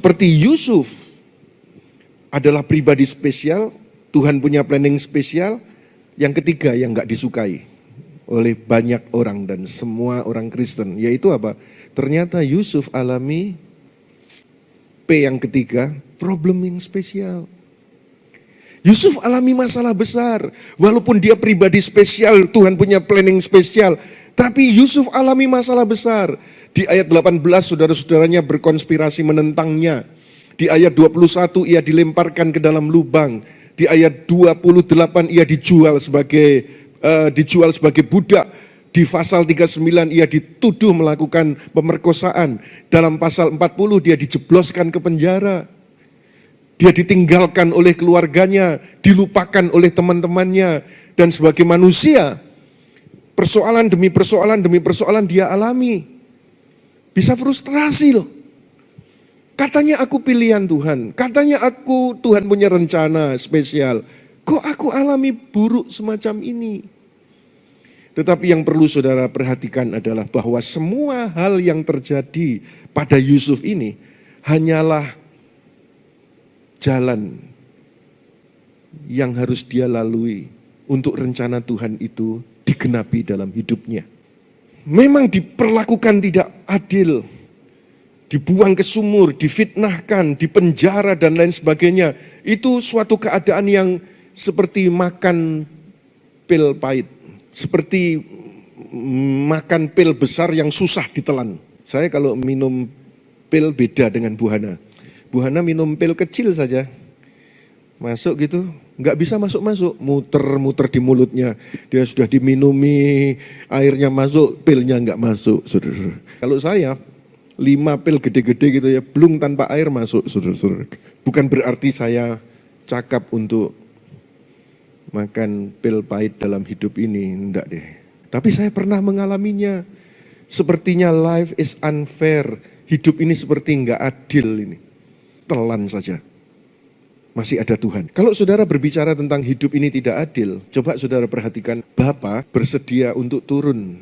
Seperti Yusuf adalah pribadi spesial, Tuhan punya planning spesial. Yang ketiga yang gak disukai oleh banyak orang dan semua orang Kristen, yaitu apa? Ternyata Yusuf alami P yang ketiga, problem yang spesial. Yusuf alami masalah besar, walaupun dia pribadi spesial, Tuhan punya planning spesial, tapi Yusuf alami masalah besar. Di ayat 18 saudara-saudaranya berkonspirasi menentangnya. Di ayat 21 ia dilemparkan ke dalam lubang. Di ayat 28 ia dijual sebagai budak. Di pasal 39 ia dituduh melakukan pemerkosaan. Dalam pasal 40 dia dijebloskan ke penjara. Dia ditinggalkan oleh keluarganya, dilupakan oleh teman-temannya. Dan sebagai manusia, persoalan demi persoalan dia alami. Bisa frustrasi loh. Katanya aku pilihan Tuhan, katanya Tuhan punya rencana spesial. Kok aku alami buruk semacam ini? Tetapi yang perlu saudara perhatikan adalah bahwa semua hal yang terjadi pada Yusuf ini hanyalah jalan yang harus dia lalui untuk rencana Tuhan itu digenapi dalam hidupnya. Memang diperlakukan tidak adil, dibuang ke sumur, difitnahkan, dipenjara dan lain sebagainya. Itu suatu keadaan yang seperti makan pil pahit, seperti makan pil besar yang susah ditelan. Saya kalau minum pil beda dengan Bu Hana. Bu Hana minum pil kecil saja, masuk gitu, nggak bisa masuk-masuk, muter-muter di mulutnya. Dia sudah diminumi, airnya masuk, pilnya nggak masuk. Saudara. Kalau saya 5 pil gede-gede gitu ya, belum tanpa air masuk. Saudara. Bukan berarti saya cakap untuk makan pil pahit dalam hidup ini, enggak deh. Tapi saya pernah mengalaminya. Sepertinya life is unfair, hidup ini seperti nggak adil ini. Telan saja. Masih ada Tuhan. Kalau saudara berbicara tentang hidup ini tidak adil, coba saudara perhatikan, Bapa bersedia untuk turun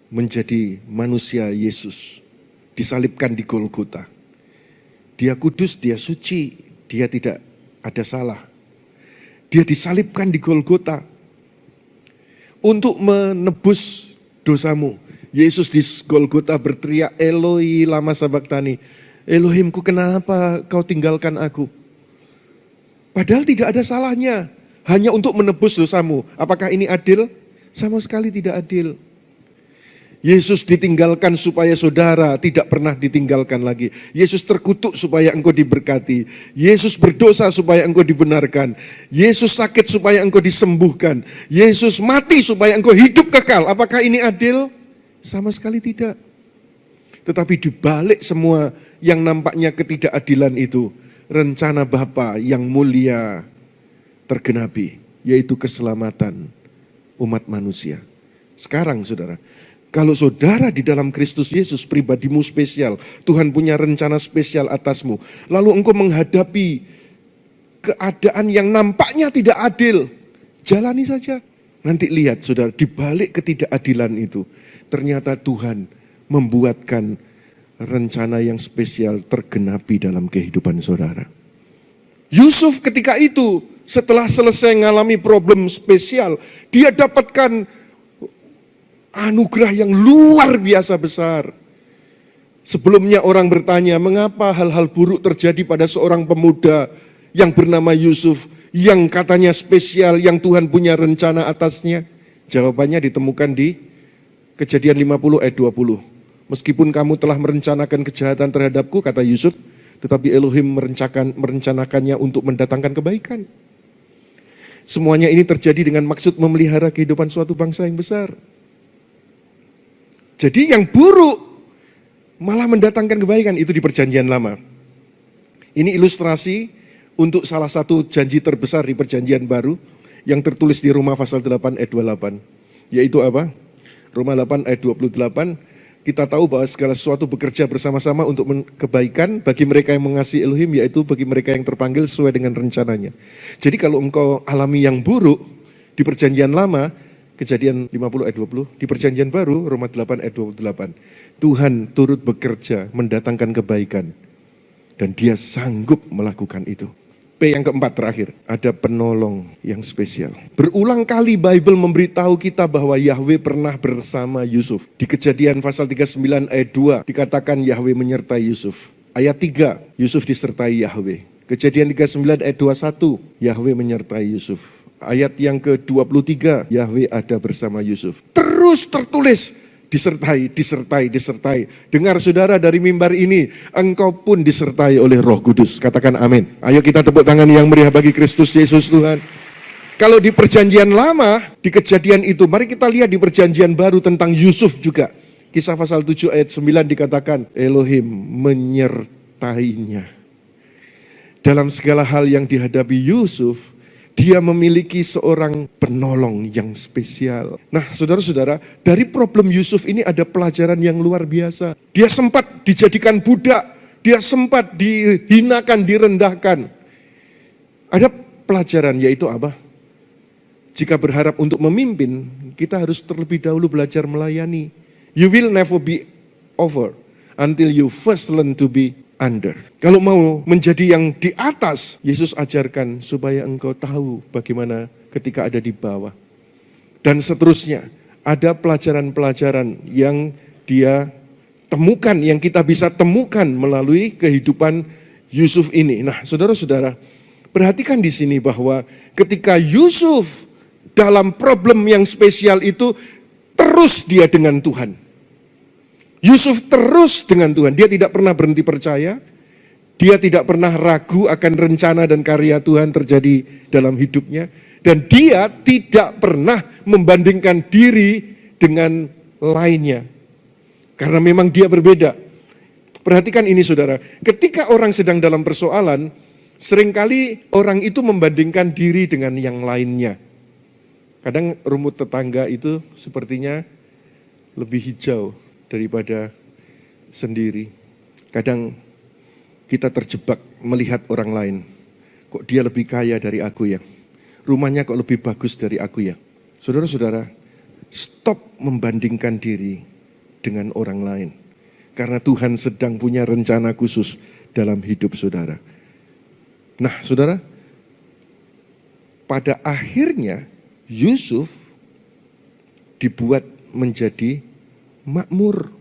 menjadi manusia Yesus, disalibkan di Golgota. Dia kudus, dia suci, dia tidak ada salah. Dia disalibkan di Golgota untuk menebus dosamu. Yesus di Golgota berteriak, Eloi lama sabachthani, Elohimku kenapa kau tinggalkan aku? Padahal tidak ada salahnya, hanya untuk menebus dosamu. Apakah ini adil? Sama sekali tidak adil. Yesus ditinggalkan supaya saudara tidak pernah ditinggalkan lagi. Yesus terkutuk supaya engkau diberkati. Yesus berdosa supaya engkau dibenarkan. Yesus sakit supaya engkau disembuhkan. Yesus mati supaya engkau hidup kekal. Apakah ini adil? Sama sekali tidak. Tetapi dibalik semua yang nampaknya ketidakadilan itu, rencana Bapa yang mulia tergenapi, yaitu keselamatan umat manusia. Sekarang saudara, kalau saudara di dalam Kristus Yesus, pribadimu spesial, Tuhan punya rencana spesial atasmu, lalu engkau menghadapi keadaan yang nampaknya tidak adil, jalani saja. Nanti lihat saudara, di balik ketidakadilan itu, ternyata Tuhan membuatkan rencana yang spesial tergenapi dalam kehidupan saudara. Yusuf ketika itu setelah selesai mengalami problem spesial, dia dapatkan anugerah yang luar biasa besar. Sebelumnya orang bertanya, mengapa hal-hal buruk terjadi pada seorang pemuda yang bernama Yusuf, yang katanya spesial, yang Tuhan punya rencana atasnya? Jawabannya ditemukan di Kejadian 50 ayat 20. Meskipun kamu telah merencanakan kejahatan terhadapku, kata Yusuf, tetapi Elohim merencanakannya untuk mendatangkan kebaikan. Semuanya ini terjadi dengan maksud memelihara kehidupan suatu bangsa yang besar. Jadi yang buruk malah mendatangkan kebaikan, itu di Perjanjian Lama. Ini ilustrasi untuk salah satu janji terbesar di Perjanjian Baru yang tertulis di Roma pasal 8 ayat 28. Yaitu apa? Roma 8 ayat 28. Kita tahu bahwa segala sesuatu bekerja bersama-sama untuk kebaikan bagi mereka yang mengasihi Elohim, yaitu bagi mereka yang terpanggil sesuai dengan rencananya. Jadi kalau engkau alami yang buruk di Perjanjian Lama, Kejadian 50 ayat 20, di Perjanjian Baru, Roma 8 ayat 28, Tuhan turut bekerja mendatangkan kebaikan Dan dia sanggup melakukan itu. P yang keempat terakhir, ada penolong yang spesial. Berulang kali Bible memberitahu kita bahwa Yahweh pernah bersama Yusuf. Di Kejadian pasal 39 ayat 2 dikatakan Yahweh menyertai Yusuf. Ayat 3, Yusuf disertai Yahweh. Kejadian 39 ayat 21, Yahweh menyertai Yusuf. Ayat yang ke-23, Yahweh ada bersama Yusuf. Terus tertulis, disertai. Dengar saudara dari mimbar ini, engkau pun disertai oleh Roh Kudus. Katakan amin. Ayo kita tepuk tangan yang meriah bagi Kristus Yesus Tuhan. Kalau di perjanjian lama, di kejadian itu, mari kita lihat di perjanjian baru tentang Yusuf juga. Kisah pasal 7 ayat 9 dikatakan, Elohim menyertainya. Dalam segala hal yang dihadapi Yusuf, dia memiliki seorang penolong yang spesial. Nah, saudara-saudara, dari problem Yusuf ini ada pelajaran yang luar biasa. Dia sempat dijadikan budak, dia sempat dihinakan, direndahkan. Ada pelajaran, yaitu apa? Jika berharap untuk memimpin, kita harus terlebih dahulu belajar melayani. You will never be over until you first learn to be under. Kalau mau menjadi yang di atas, Yesus ajarkan supaya engkau tahu bagaimana ketika ada di bawah. Dan seterusnya, ada pelajaran-pelajaran yang dia temukan, yang kita bisa temukan melalui kehidupan Yusuf ini. Nah, saudara-saudara, perhatikan di sini bahwa ketika Yusuf dalam problem yang spesial itu, terus dia dengan Tuhan. Yusuf terus dengan Tuhan, dia tidak pernah berhenti percaya, dia tidak pernah ragu akan rencana dan karya Tuhan terjadi dalam hidupnya, dan dia tidak pernah membandingkan diri dengan lainnya, karena memang dia berbeda. Perhatikan ini saudara, ketika orang sedang dalam persoalan, seringkali orang itu membandingkan diri dengan yang lainnya. Kadang rumput tetangga itu sepertinya lebih hijau daripada sendiri. Kadang kita terjebak melihat orang lain. Kok dia lebih kaya dari aku ya? Rumahnya kok lebih bagus dari aku ya? Saudara-saudara, stop membandingkan diri dengan orang lain. Karena Tuhan sedang punya rencana khusus dalam hidup saudara. Nah, saudara, pada akhirnya Yusuf dibuat menjadi makmur.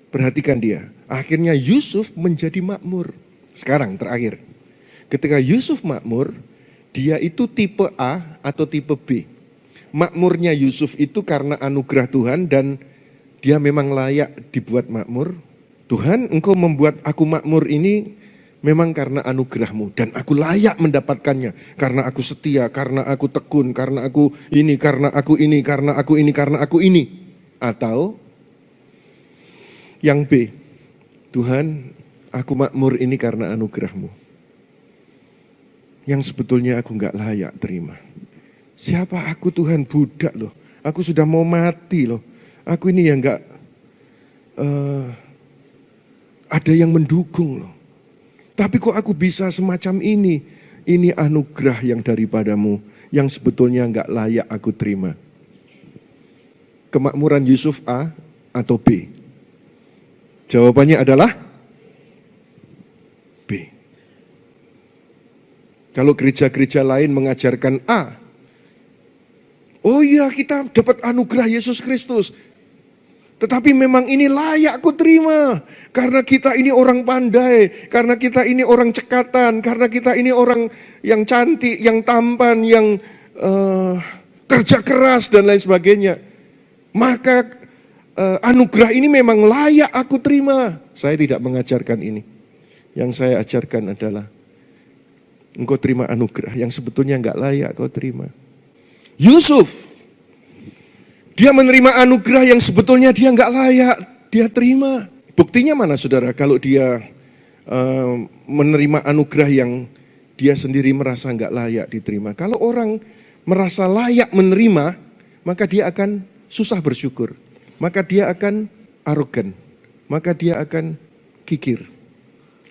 Perhatikan dia. Akhirnya Yusuf menjadi makmur. Sekarang terakhir. Ketika Yusuf makmur, dia itu tipe A atau tipe B. Makmurnya Yusuf itu karena anugerah Tuhan dan dia memang layak dibuat makmur. Tuhan, engkau membuat aku makmur ini memang karena anugerahmu. Dan aku layak mendapatkannya. Karena aku setia, karena aku tekun, karena aku ini, karena aku ini, karena aku ini, karena aku ini. Atau yang B, Tuhan, aku makmur ini karena anugerahmu. Yang sebetulnya aku gak layak terima. Siapa aku Tuhan? Budak loh. Aku sudah mau mati loh. Aku ini yang gak ada yang mendukung loh. Tapi kok aku bisa semacam ini? Ini anugerah yang daripadamu, yang sebetulnya gak layak aku terima. Kemakmuran Yusuf A atau B? Jawabannya adalah B. Kalau gereja-gereja lain mengajarkan A, oh iya kita dapat anugerah Yesus Kristus. Tetapi memang ini layak aku terima. Karena kita ini orang pandai, karena kita ini orang cekatan, karena kita ini orang yang cantik, yang tampan, yang kerja keras dan lain sebagainya. Maka anugerah ini memang layak aku terima. Saya tidak mengajarkan ini. Yang saya ajarkan adalah engkau terima anugerah yang sebetulnya enggak layak kau terima. Yusuf, dia menerima anugerah yang sebetulnya dia enggak layak dia terima. Buktinya mana saudara? Kalau dia menerima anugerah yang dia sendiri merasa enggak layak diterima. Kalau orang merasa layak menerima, maka dia akan susah bersyukur, maka dia akan arogan, maka dia akan kikir.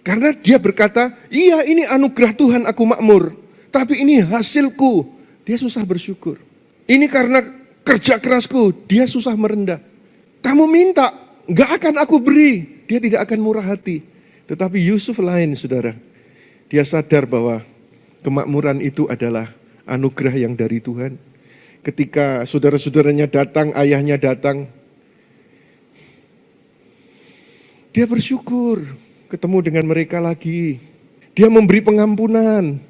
Karena dia berkata, iya ini anugerah Tuhan aku makmur, tapi ini hasilku, dia susah bersyukur. Ini karena kerja kerasku, dia susah merendah. Kamu minta, gak akan aku beri, dia tidak akan murah hati. Tetapi Yusuf lain, saudara. Dia sadar bahwa kemakmuran itu adalah anugerah yang dari Tuhan. Ketika saudara-saudaranya datang, ayahnya datang, dia bersyukur ketemu dengan mereka lagi. Dia memberi pengampunan.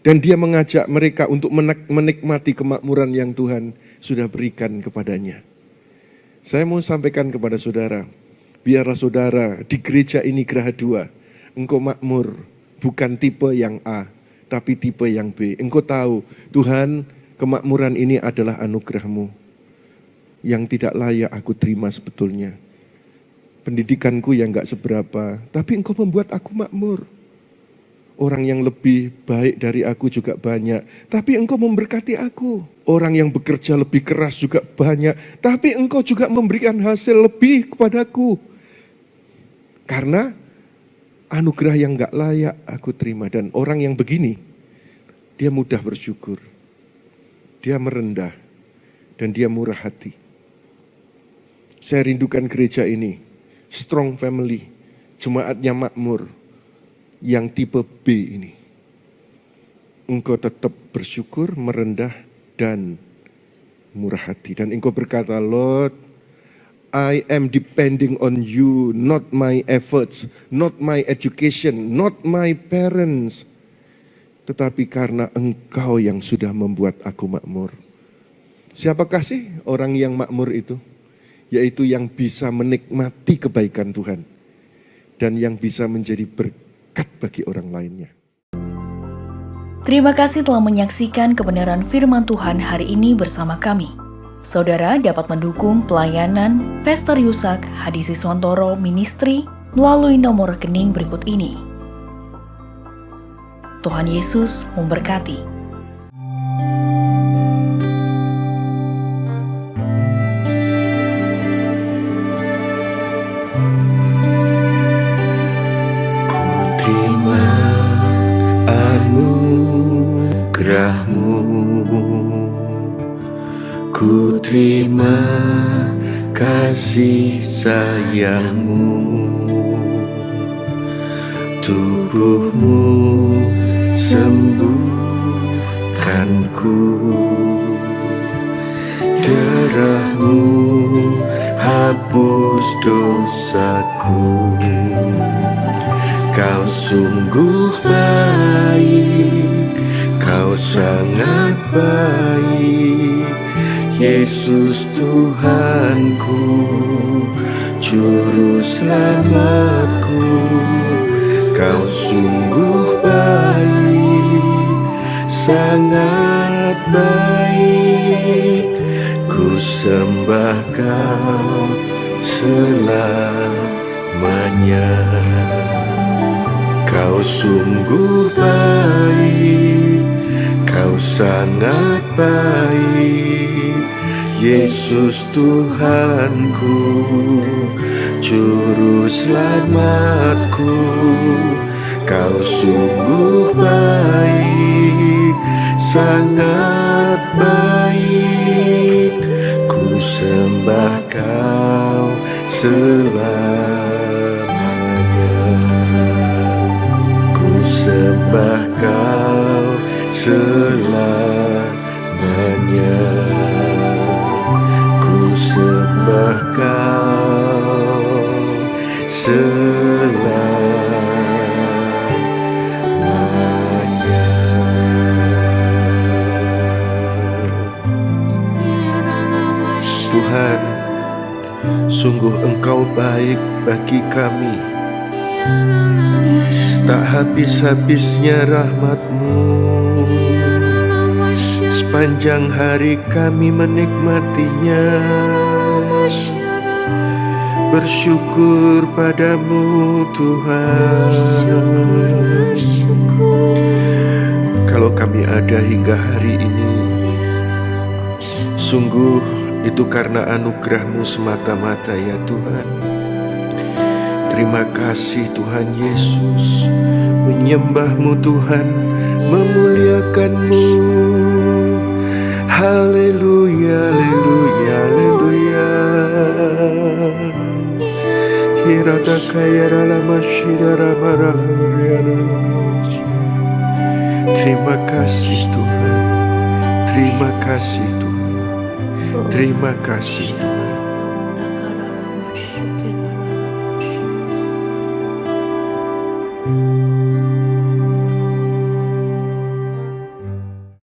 Dan dia mengajak mereka untuk menikmati kemakmuran yang Tuhan sudah berikan kepadanya. Saya mau sampaikan kepada saudara, biarlah saudara di gereja ini Geraha 2, engkau makmur, bukan tipe yang A, tapi tipe yang B. Engkau tahu, Tuhan, kemakmuran ini adalah anugerah-Mu yang tidak layak aku terima sebetulnya. Pendidikanku yang gak seberapa, tapi Engkau membuat aku makmur. Orang yang lebih baik dari aku juga banyak, tapi Engkau memberkati aku. Orang yang bekerja lebih keras juga banyak, tapi Engkau juga memberikan hasil lebih kepadaku. Karena anugerah yang gak layak aku terima. Dan orang yang begini, dia mudah bersyukur. Dia merendah, dan dia murah hati. Saya rindukan gereja ini, strong family, jemaatnya makmur, yang tipe B ini. Engkau tetap bersyukur, merendah, dan murah hati. Dan engkau berkata, Lord, I am depending on you, not my efforts, not my education, not my parents. Tetapi karena Engkau yang sudah membuat aku makmur. Siapakah sih orang yang makmur itu? Yaitu yang bisa menikmati kebaikan Tuhan. Dan yang bisa menjadi berkat bagi orang lainnya. Terima kasih telah menyaksikan kebenaran firman Tuhan hari ini bersama kami. Saudara dapat mendukung pelayanan Pastor Yusak Hadisiswantoro Ministry melalui nomor rekening berikut ini. Tuhan Yesus memberkati. Terima anugerah-Mu, ku terima kasih sayang-Mu, tubuh-Mu sembuhkanku, darah-Mu hapus dosaku. Kau sungguh baik, Kau sangat baik, Yesus Tuhanku, Juru Selamatku. Kau sungguh baik, sangat baik, ku sembah Kau selamanya. Kau sungguh baik, Kau sangat baik, Yesus Tuhanku, Juru Selamatku. Kau sungguh baik, sangat baik, ku sembah Kau selamanya. Sembah Kau selamanya, ku sembah Kau selamanya. Tuhan, sungguh Engkau baik bagi kami. Tak habis-habisnya rahmat-Mu, sepanjang hari kami menikmatinya. Bersyukur padamu Tuhan. Kalau kami ada hingga hari ini, sungguh itu karena anugerah-Mu semata-mata ya Tuhan. Terima kasih Tuhan Yesus, menyembah-Mu Tuhan, memuliakan-Mu. Haleluya, haleluya, haleluya. Kirata kaya rala Terima kasih Tuhan. Terima kasih Tuhan. Terima kasih Tuhan.